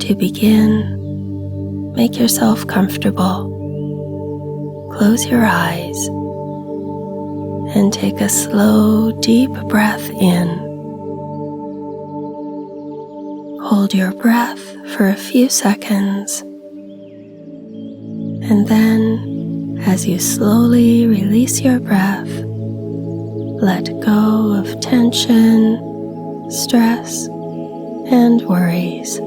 To begin, make yourself comfortable. Close your eyes and take a slow, deep breath in. Hold your breath for a few seconds, and then, as you slowly release your breath, let go of tension, stress, and worries.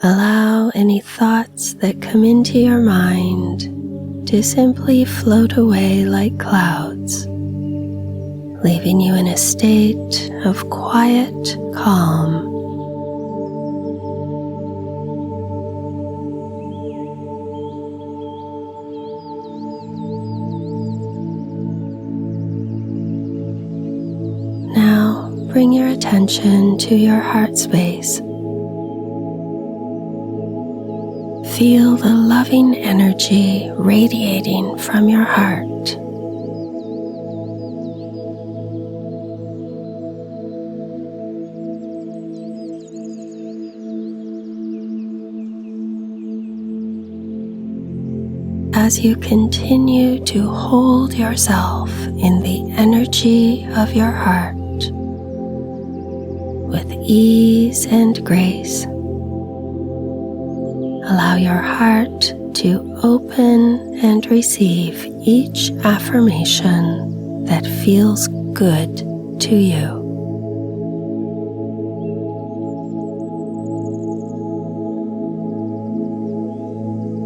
Allow any thoughts that come into your mind to simply float away like clouds, leaving you in a state of quiet calm. Now bring your attention to your heart space. Feel the loving energy radiating from your heart. As you continue to hold yourself in the energy of your heart, with ease and grace, allow your heart to open and receive each affirmation that feels good to you.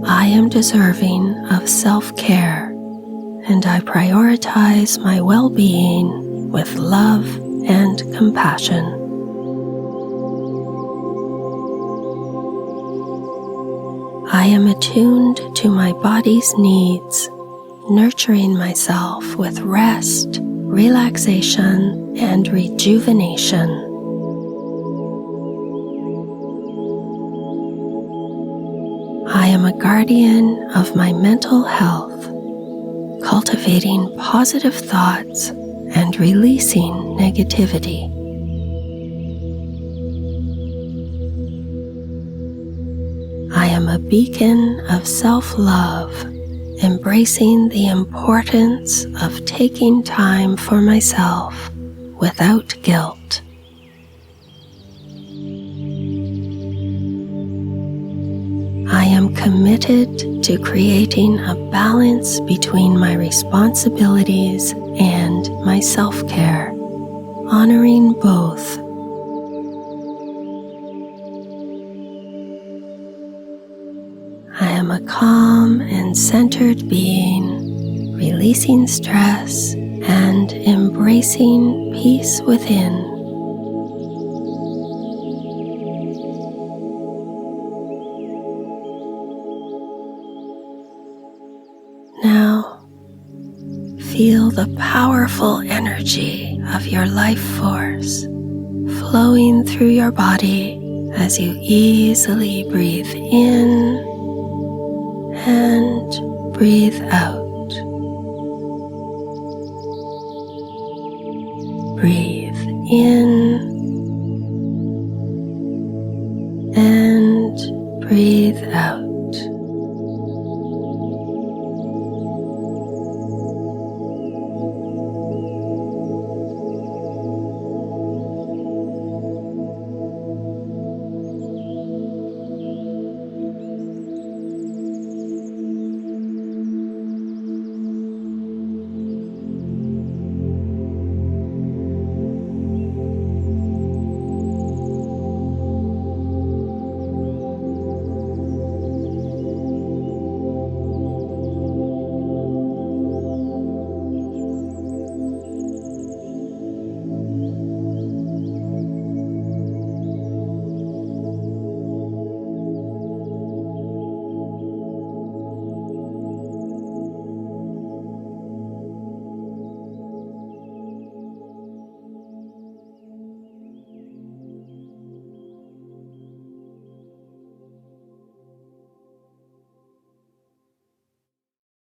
I am deserving of self-care, and I prioritize my well-being with love and compassion. I am attuned to my body's needs, nurturing myself with rest, relaxation, and rejuvenation. I am a guardian of my mental health, cultivating positive thoughts and releasing negativity. I am a beacon of self-love, embracing the importance of taking time for myself without guilt. I am committed to creating a balance between my responsibilities and my self-care, honoring both. I am a calm and centered being, releasing stress and embracing peace within. Now, feel the powerful energy of your life force flowing through your body as you easily breathe in and breathe out. Breathe in